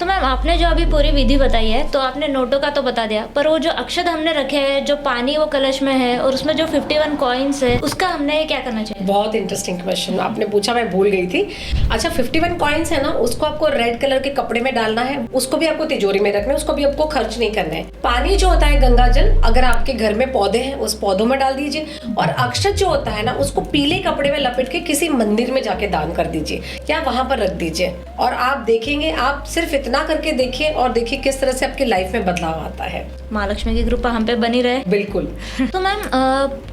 तो मैम आपने जो अभी पूरी विधि बताई है, तो आपने नोटों का तो बता दिया, पर वो जो अक्षत हमने रखे हैं, जो पानी वो कलश में है और उसमें जो 51 कॉइन्स है, उसका हमने क्या करना चाहिए? बहुत इंटरेस्टिंग क्वेश्चन आपने पूछा, मैं भूल गई थी। अच्छा, 51 कॉइन्स है ना, उसको आपको रेड कलर के कपड़े में डालना है, उसको भी आपको तिजोरी में रखना है, उसको भी आपको खर्च नहीं करना है। पानी जो होता है गंगा जल, अगर आपके घर में पौधे हैं उस पौधों में डाल दीजिए, और अक्षत जो होता है ना, उसको पीले कपड़े में लपेट के किसी मंदिर में जाके दान कर दीजिए या वहां पर रख दीजिए, और आप देखेंगे, आप सिर्फ इतना करके देखिए और देखिए किस तरह से आपकी लाइफ में बदलाव आता है। माँ लक्ष्मी की कृपा हम पे बनी रहे। बिल्कुल। तो मैम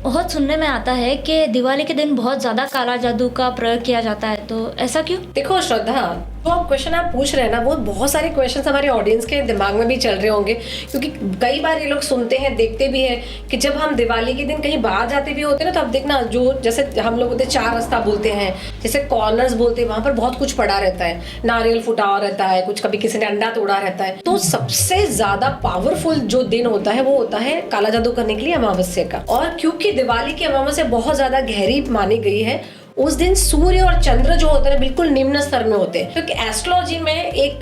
बहुत सुनने में आता है कि दिवाली के दिन बहुत ज्यादा काला जादू का प्रयोग किया जाता है, तो ऐसा क्यों? देखो श्रद्धा, तो आप क्वेश्चन आप पूछ रहे हैं ना, वो बहुत सारे क्वेश्चंस हमारे ऑडियंस के दिमाग में भी चल रहे होंगे, क्योंकि कई बार ये लोग सुनते हैं, देखते भी हैं कि जब हम दिवाली के दिन कहीं बाहर जाते भी होते हैं ना, तो आप देखना, जो जैसे हम लोग होते चार रास्ता बोलते हैं, जैसे कॉर्नर्स बोलते हैं, वहां पर बहुत कुछ पड़ा रहता है, नारियल फुटा हुआ रहता है, कुछ कभी किसी ने अंडा तोड़ा रहता है। तो सबसे ज्यादा पावरफुल जो दिन होता है वो होता है काला जादू करने के लिए अमावस्या का। और क्योंकि दिवाली की अमावस्या बहुत ज्यादा गहरी मानी गई है, उस दिन सूर्य और चंद्र जो होते हैं बिल्कुल निम्न स्तर में होते हैं, क्योंकि एस्ट्रोलॉजी में एक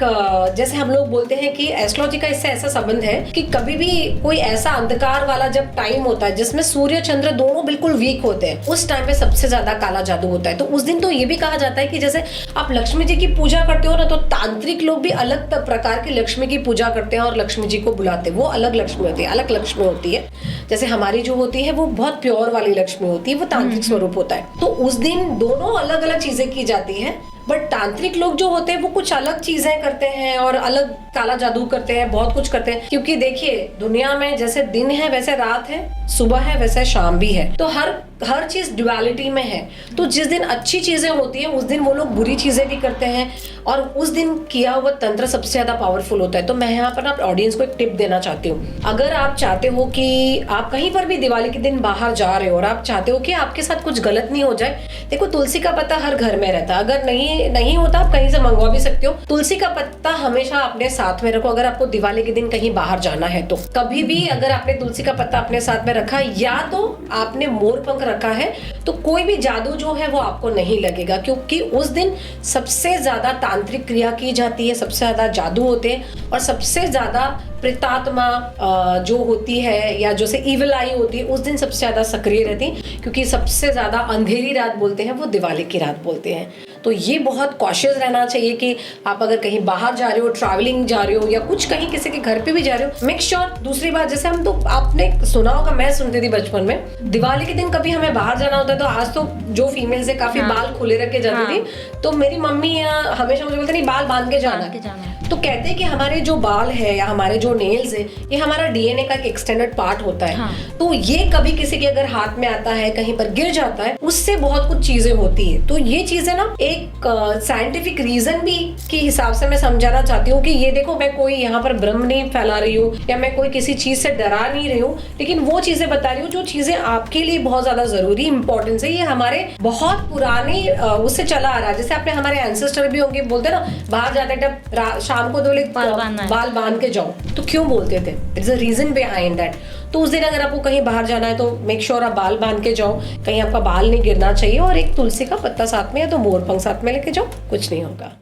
जैसे हम लोग बोलते हैं कि एस्ट्रोलॉजी का इससे ऐसा संबंध है कि कभी भी कोई ऐसा अंधकार वाला जब टाइम होता है जिसमें सूर्य चंद्र दोनों बिल्कुल वीक होते हैं, उस टाइम पे सबसे ज्यादा काला जादू होता है। तो उस दिन तो ये भी कहा जाता है कि जैसे आप लक्ष्मी जी की पूजा करते हो ना, तो तांत्रिक लोग भी अलग प्रकार की लक्ष्मी की पूजा करते हैं और लक्ष्मी जी को बुलाते हैं। वो अलग लक्ष्मी होती है, अलग लक्ष्मी होती है। जैसे हमारी जो होती है वो बहुत प्योर वाली लक्ष्मी होती है, वो तांत्रिक स्वरूप होता है। तो उस दिन दोनों अलग अलग चीजें की जाती हैं, बट तांत्रिक लोग जो होते हैं वो कुछ अलग चीजें करते हैं और अलग काला जादू करते हैं, बहुत कुछ करते हैं। क्योंकि देखिए, दुनिया में जैसे दिन है वैसे रात है, सुबह है वैसे शाम भी है, तो हर चीज ड्युअलिटी में है। तो जिस दिन अच्छी चीजें होती है उस दिन वो लोग बुरी चीजें भी करते हैं, और उस दिन किया हुआ तंत्र सबसे ज्यादा पावरफुल होता है। तो मैं यहाँ पर ना ऑडियंस को एक टिप देना चाहती हूँ। अगर आप चाहते हो कि आप कहीं पर भी दिवाली के दिन बाहर जा रहे हो और आप चाहते हो कि आपके साथ कुछ गलत नहीं हो जाए, देखो तुलसी का पत्ता हर घर में रहता है, अगर नहीं होता आप कहीं से मंगवा भी सकते हो। तुलसी का पत्ता हमेशा अपने साथ में रखो। अगर आपको दिवाली के दिन कहीं बाहर जाना है तो कभी भी अगर आपने तुलसी का पत्ता अपने साथ में रखा, या तो आपने मोर पंख रखा है, तो कोई भी जादू जो है वो आपको नहीं लगेगा, क्योंकि उस दिन सबसे ज्यादा तांत्रिक क्रिया की जाती है, सबसे ज्यादा जादू होते हैं, और सबसे ज्यादा प्रेतात्मा जो होती है या जैसे इविल आई होती है उस दिन सबसे ज्यादा सक्रिय रहती, क्योंकि सबसे ज्यादा अंधेरी रात बोलते हैं वो दिवाली की रात बोलते हैं। तो ये बहुत कॉशियस रहना चाहिए कि आप अगर कहीं बाहर जा रहे हो, ट्रैवलिंग जा रहे हो, या कुछ कहीं किसी के घर पे भी जा रहे हो, मेक श्योर। दूसरी बात, जैसे हम तो आपने सुना होगा, मैं सुनती थी बचपन में, दिवाली के दिन कभी हमें बाहर जाना होता है तो आज तो जो फीमेल्स है काफी बाल खुले रख के जाती थी, तो मेरी मम्मी हमेशा मुझे बोलती नहीं, बाल बांध के जाना है। तो कहते हैं कि हमारे जो बाल है या हमारे जो नेल्स है, ये हमारा डीएनए का एक एक्सटेंडेड पार्ट होता है। तो ये कभी किसी के अगर हाथ में आता है, कहीं पर गिर जाता है, उससे बहुत कुछ चीजें होती है। तो ये चीजें ना एक साइंटिफिक रीजन भी के हिसाब से मैं समझाना चाहती हूँ कि ये देखो, मैं कोई यहाँ पर भ्रम नहीं फैला रही हूँ या मैं कोई किसी चीज से डरा नहीं रही हूँ, लेकिन वो चीजें बता रही हूँ जो चीजें आपके लिए बहुत ज्यादा जरूरी इंपॉर्टेंस है। ये हमारे बहुत पुराने उससे चला आ रहा है। जैसे आपने हमारे एंसेस्टर भी होंगे, बोलते ना बाहर जाते जब शाम को बाल बांध के जाओ, तो क्यों बोलते थे? It's a reason behind that. तो उस दिन अगर आपको कहीं बाहर जाना है तो मेक श्योर आप बाल बांध के जाओ, कहीं आपका बाल नहीं गिरना चाहिए, और एक तुलसी का पत्ता साथ में या तो मोर पंख साथ में लेके जाओ, कुछ नहीं होगा।